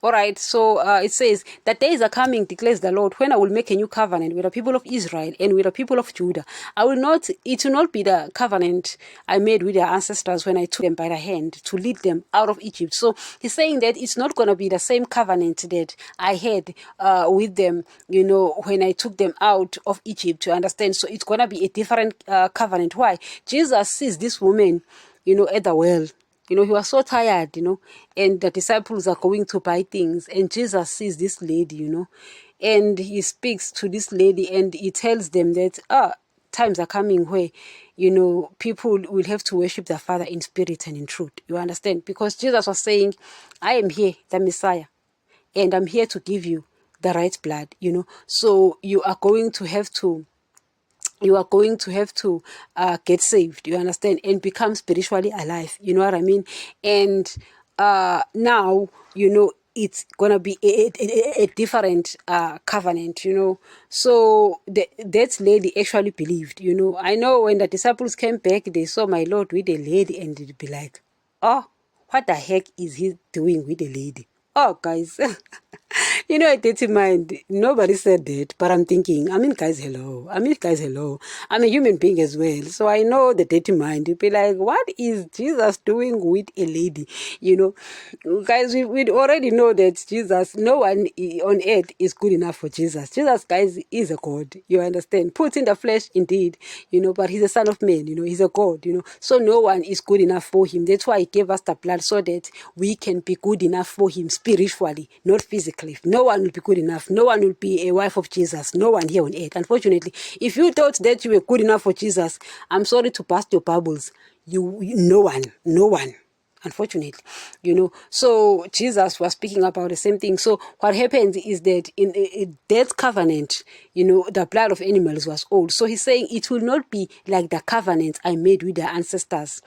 All right, so it says, "The days are coming, declares the Lord, when I will make a new covenant with the people of Israel and with the people of Judah. It will not be the covenant I made with their ancestors when I took them by the hand to lead them out of Egypt." So he's saying that it's not going to be the same covenant that I had with them, when I took them out of Egypt, to understand. So it's going to be a different covenant. Why? Jesus sees this woman, at the well. He was so tired, and the disciples are going to buy things. And Jesus sees this lady, and he speaks to this lady and he tells them that, times are coming where, people will have to worship their Father in spirit and in truth. You understand? Because Jesus was saying, I am here, the Messiah, and I'm here to give you the right blood, So you are going to have to get saved, you understand, and become spiritually alive, you know what I mean? And now, it's gonna be a different covenant, So that lady actually believed, I know when the disciples came back, they saw my Lord with a lady, and they'd be like, oh, what the heck is he doing with a lady? Oh, guys, a dirty mind. Nobody said that, but I'm thinking, guys, hello. I'm a human being as well. So I know the dirty mind. You'll be like, what is Jesus doing with a lady? Guys, we already know that Jesus, no one on earth is good enough for Jesus. Jesus, guys, is a God. You understand? Put in the flesh, indeed, but he's a son of man, he's a God, So no one is good enough for him. That's why he gave us the blood, so that we can be good enough for him spiritually, not physically. No one will be good enough. No one will be a wife of Jesus. No one here on earth. Unfortunately, if you thought that you were good enough for Jesus, I'm sorry to burst your bubbles. No one. Unfortunately, so Jesus was speaking about the same thing. So what happens is that in that covenant, the blood of animals was old. So he's saying it will not be like the covenant I made with their ancestors,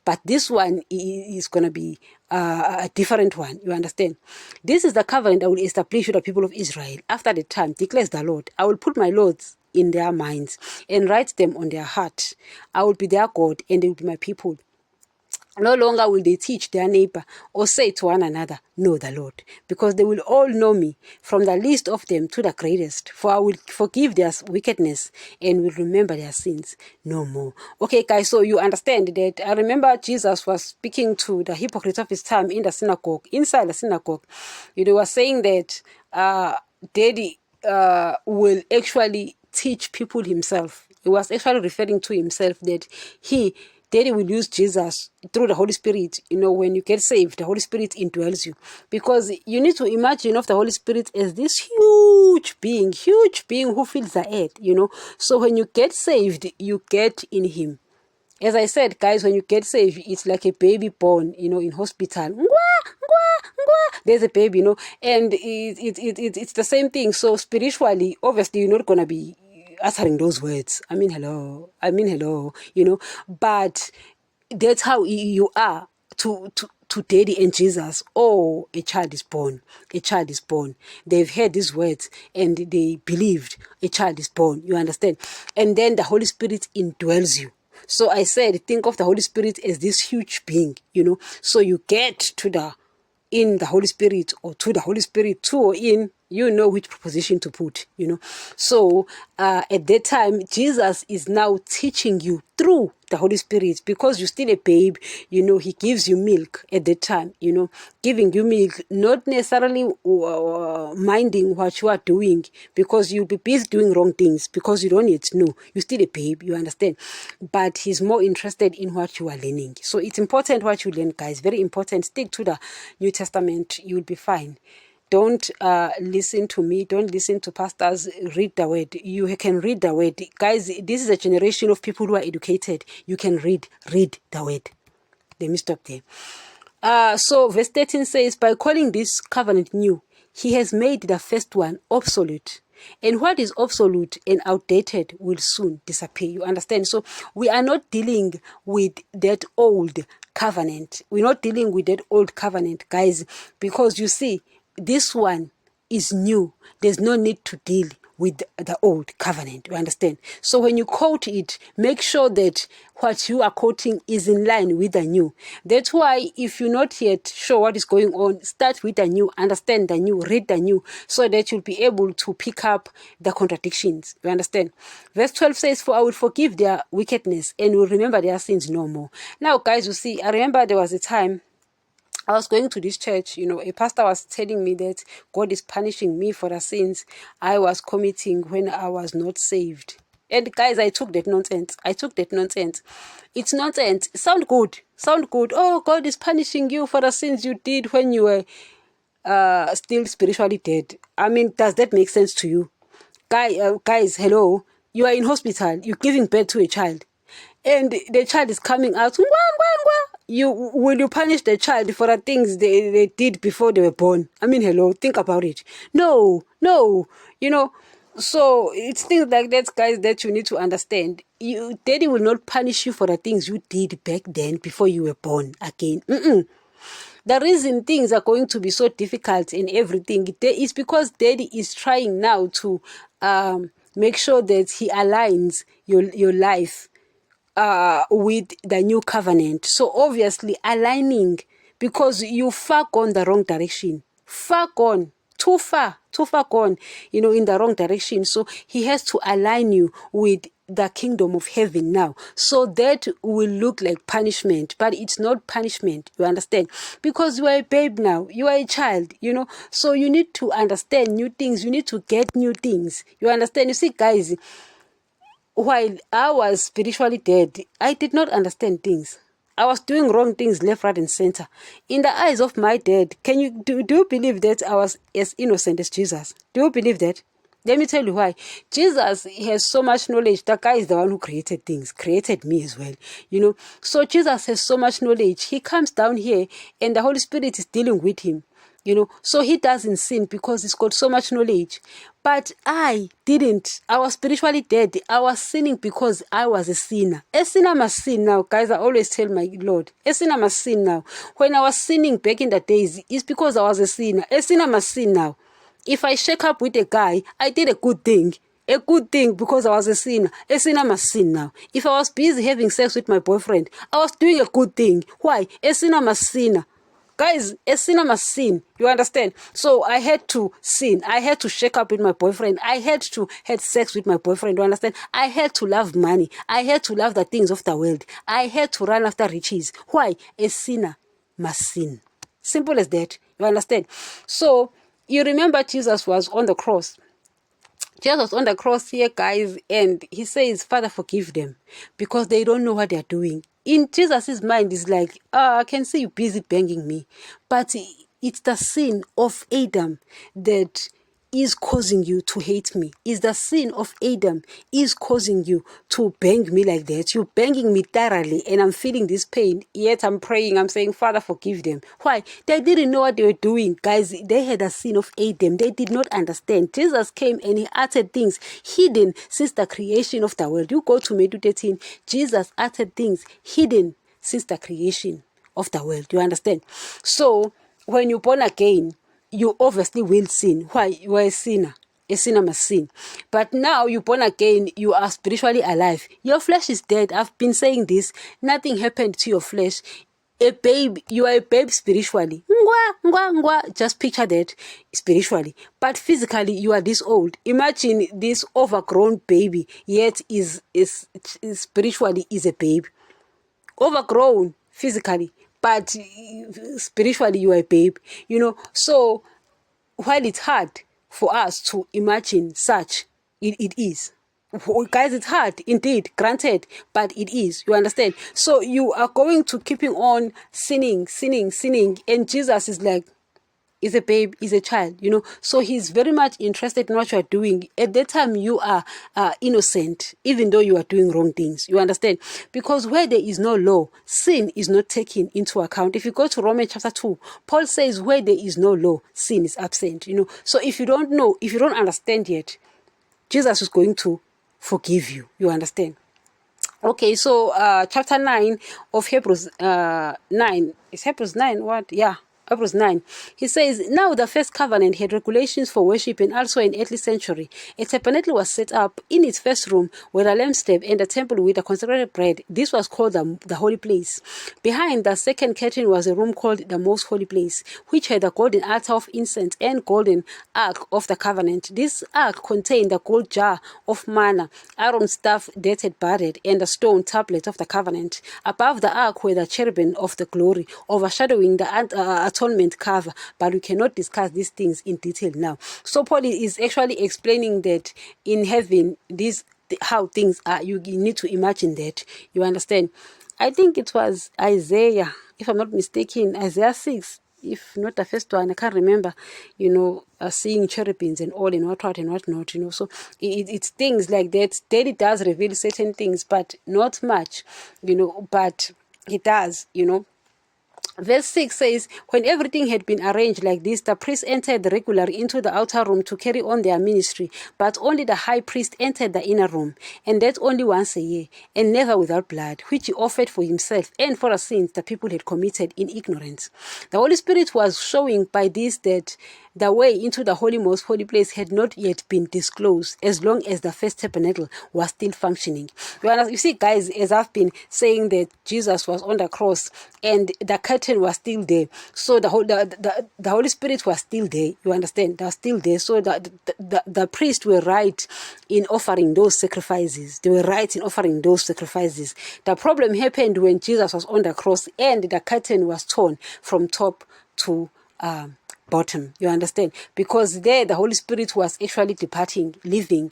but this one is going to be a different one. You understand? This is the covenant I will establish with the people of Israel after the time, declares the Lord. I will put my laws in their minds and write them on their heart. I will be their God, and they will be my people. No longer will they teach their neighbor or say to one another, know the Lord, because they will all know me, from the least of them to the greatest. For I will forgive their wickedness and will remember their sins no more. Okay, guys, so you understand that I remember Jesus was speaking to the hypocrites of his time in the synagogue, inside the synagogue. They were saying that Daddy will actually teach people himself. He was actually referring to himself, that Daddy will use Jesus through the Holy Spirit. When you get saved, the Holy Spirit indwells you. Because you need to imagine of the Holy Spirit as this huge being who fills the earth, So when you get saved, you get in him. As I said, guys, when you get saved, it's like a baby born, in hospital. There's a baby, and it's the same thing. So spiritually, obviously, you're not going to be uttering those words. Hello, but that's how you are to Daddy and Jesus. Oh, a child is born. They've heard these words and they believed a child is born. You understand? And then the Holy Spirit indwells you. So I said, think of the Holy Spirit as this huge being, So you get in the Holy Spirit, or to the Holy Spirit, to or in, which preposition to put, So at that time, Jesus is now teaching you through the Holy Spirit, because you're still a babe, he gives you milk at that time, giving you milk, not necessarily minding what you are doing, because you'll be busy doing wrong things, because you don't yet know. You're still a babe, you understand? But he's more interested in what you are learning. So it's important what you learn, guys. Very important. Stick to the New Testament. You'll be fine. Don't listen to me. Don't listen to pastors. Read the word. You can read the word. Guys, this is a generation of people who are educated. You can read the word. Let me stop there. So verse 13 says, by calling this covenant new, he has made the first one obsolete. And what is obsolete and outdated will soon disappear. You understand? So we are not dealing with that old covenant. We're not dealing with that old covenant, guys, because you see, this one is new. There's no need to deal with the old covenant. You understand? So when you quote it, make sure that what you are quoting is in line with the new. That's why if you're not yet sure what is going on, start with the new, understand the new, read the new, so that you'll be able to pick up the contradictions. You understand? Verse 12 says, "For I will forgive their wickedness and will remember their sins no more." Now, guys, you see, I remember there was a time I was going to this church, a pastor was telling me that God is punishing me for the sins I was committing when I was not saved. And guys, I took that nonsense. It's nonsense. Sound good. Oh, God is punishing you for the sins you did when you were still spiritually dead. I mean, does that make sense to you? Guys, hello. You are in hospital. You're giving birth to a child. And the child is coming out. Will you punish the child for the things they did before they were born? I mean, hello, think about it. No. So it's things like that, guys, that you need to understand. Daddy will not punish you for the things you did back then before you were born again. The reason things are going to be so difficult and everything is because Daddy is trying now to make sure that he aligns your life with the new covenant. So obviously aligning, because you far gone the wrong direction. Far gone. Too far gone, in the wrong direction. So he has to align you with the kingdom of heaven now. So that will look like punishment, but it's not punishment. You understand? Because you are a babe now. You are a child, So you need to understand new things. You need to get new things. You understand? You see, guys, while I was spiritually dead, I did not understand things. I was doing wrong things left, right, and center. In the eyes of my dad, do you believe that I was as innocent as Jesus? Do you believe that? Let me tell you why. Jesus has so much knowledge. That guy is the one who created things, created me as well. So Jesus has so much knowledge. He comes down here and the Holy Spirit is dealing with him. So he doesn't sin because he's got so much knowledge. But I didn't. I was spiritually dead. I was sinning because I was a sinner. A sinner must sin now. Guys, I always tell my Lord, a sinner must sin now. When I was sinning back in the days, it's because I was a sinner. A sinner must sin now. If I shake up with a guy, I did a good thing. A good thing because I was a sinner. A sinner must sin now. If I was busy having sex with my boyfriend, I was doing a good thing. Why? A sinner must sin. Guys, a sinner must sin. You understand? So I had to sin. I had to shake up with my boyfriend. I had to have sex with my boyfriend. You understand? I had to love money. I had to love the things of the world. I had to run after riches. Why? A sinner must sin. Simple as that. You understand? So you remember Jesus was on the cross. Jesus was on the cross here, guys, and he says, "Father, forgive them because they don't know what they're doing." In Jesus' mind, is like, I can see you busy banging me. But it's the sin of Adam that is causing you to hate me. It's the sin of Adam is causing you to bang me like that. You're banging me thoroughly and I'm feeling this pain. Yet I'm praying. I'm saying, "Father, forgive them." Why? They didn't know what they were doing. Guys, they had a sin of Adam. They did not understand. Jesus came and he uttered things hidden since the creation of the world. You go to Matthew 13. Jesus uttered things hidden since the creation of the world. You understand? So when you're born again, you obviously will sin. Why? You are a sinner. A sinner must sin. But now you're born again, you are spiritually alive. Your flesh is dead. I've been saying this. Nothing happened to your flesh. A babe, you are a babe spiritually. Just picture that spiritually. But physically, you are this old. Imagine this overgrown baby, yet is spiritually is a babe. Overgrown physically, but spiritually you are a babe, So while it's hard for us to imagine such, it is. Guys, it's hard indeed, granted, but it is. You understand? So you are going to keeping on sinning, and Jesus is like, is a babe, is a child, So he's very much interested in what you are doing. At that time, you are innocent, even though you are doing wrong things. You understand? Because where there is no law, sin is not taken into account. If you go to Romans chapter 2, Paul says where there is no law, sin is absent, So if you don't know, if you don't understand yet, Jesus is going to forgive you. You understand? Okay, so chapter 9 of Hebrews 9. Is Hebrews 9 what? Yeah. Verse 9, he says, now the first covenant had regulations for worship, and also in earthly sanctuary. A tabernacle was set up in its first room with a lampstand and a temple with a consecrated bread. This was called the holy place. Behind the second curtain was a room called the most holy place, which had a golden altar of incense and golden ark of the covenant. This ark contained a gold jar of manna, Aaron's staff dated budded, and a stone tablet of the covenant. Above the ark were the cherubim of the glory, overshadowing the atonement cover, but we cannot discuss these things in detail now. So Paul is actually explaining that in heaven, how things are. You need to imagine that. You understand? I think it was Isaiah, if I'm not mistaken, Isaiah 6, if not the first one, I can't remember, seeing cherubims and all and what and what not, So it's things like that. David does reveal certain things, but not much, but he does, Verse 6 says, when everything had been arranged like this, the priests entered regularly into the outer room to carry on their ministry, but only the high priest entered the inner room, and that only once a year, and never without blood, which he offered for himself and for the sins the people had committed in ignorance. The Holy Spirit was showing by this that the way into the holy most holy place had not yet been disclosed, as long as the first tabernacle was still functioning. You see, guys, as I've been saying, that Jesus was on the cross and the curtain was still there, so the Holy Spirit was still there. You understand? They were still there. So the priests were right in offering those sacrifices. They were right in offering those sacrifices. The problem happened when Jesus was on the cross and the curtain was torn from top to bottom. You understand? Because there the Holy Spirit was actually departing, leaving,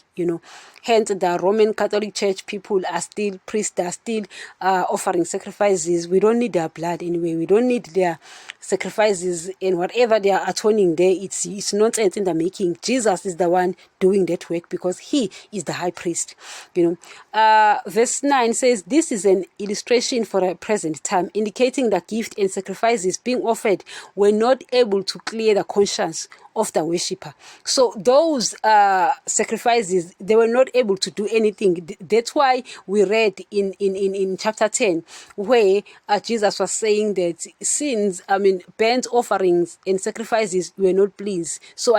Hence the Roman Catholic Church people are still priests, are still offering sacrifices. We don't need their blood anyway. We don't need their sacrifices, and whatever they are atoning there, it's nonsense in the making. Jesus is the one doing that work because he is the high priest. Verse 9 says, this is an illustration for a present time, indicating that gift and sacrifices being offered were not able to clear the conscience of the worshipper. So those sacrifices, they were not able to do anything. That's why we read in chapter 10 where Jesus was saying that burnt offerings and sacrifices were not pleased. So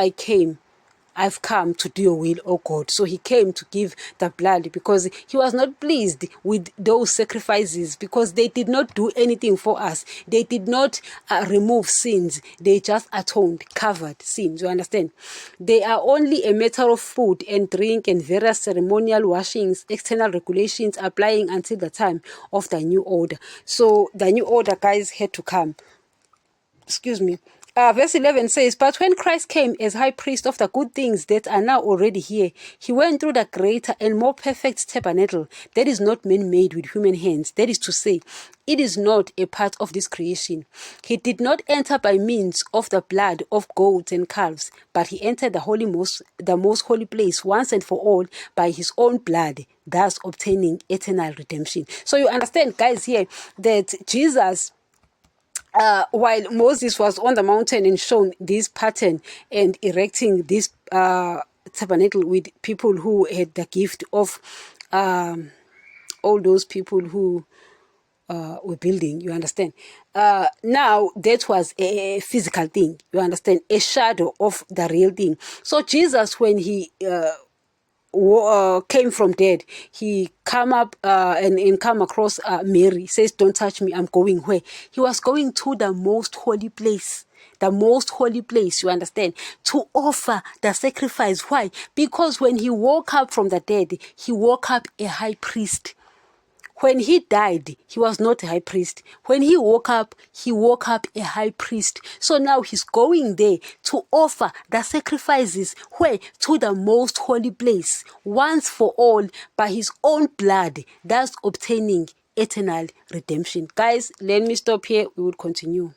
I've come to do your will, O God. So he came to give the blood because he was not pleased with those sacrifices, because they did not do anything for us. They did not remove sins. They just atoned, covered sins. You understand? They are only a matter of food and drink and various ceremonial washings, external regulations applying until the time of the new order. So the new order, guys, had to come. Excuse me. Verse 11 says, but when Christ came as high priest of the good things that are now already here, he went through the greater and more perfect tabernacle that is not man-made with human hands. That is to say, it is not a part of this creation. He did not enter by means of the blood of goats and calves, but he entered the most holy place once and for all by his own blood, thus obtaining eternal redemption. So you understand, guys, here that Jesus, while Moses was on the mountain and shown this pattern and erecting this tabernacle with people who had the gift of all those people who were building, you understand? Now that was a physical thing, you understand? A shadow of the real thing. So Jesus, when he came from dead, he come up and come across Mary, says, don't touch me, I'm going where? He was going to the most holy place. The most holy place, you understand, to offer the sacrifice. Why? Because when he woke up from the dead, he woke up a high priest. When he died, he was not a high priest. When he woke up a high priest. So now he's going there to offer the sacrifices, where? To the most holy place, once for all, by his own blood, thus obtaining eternal redemption. Guys, let me stop here. We will continue.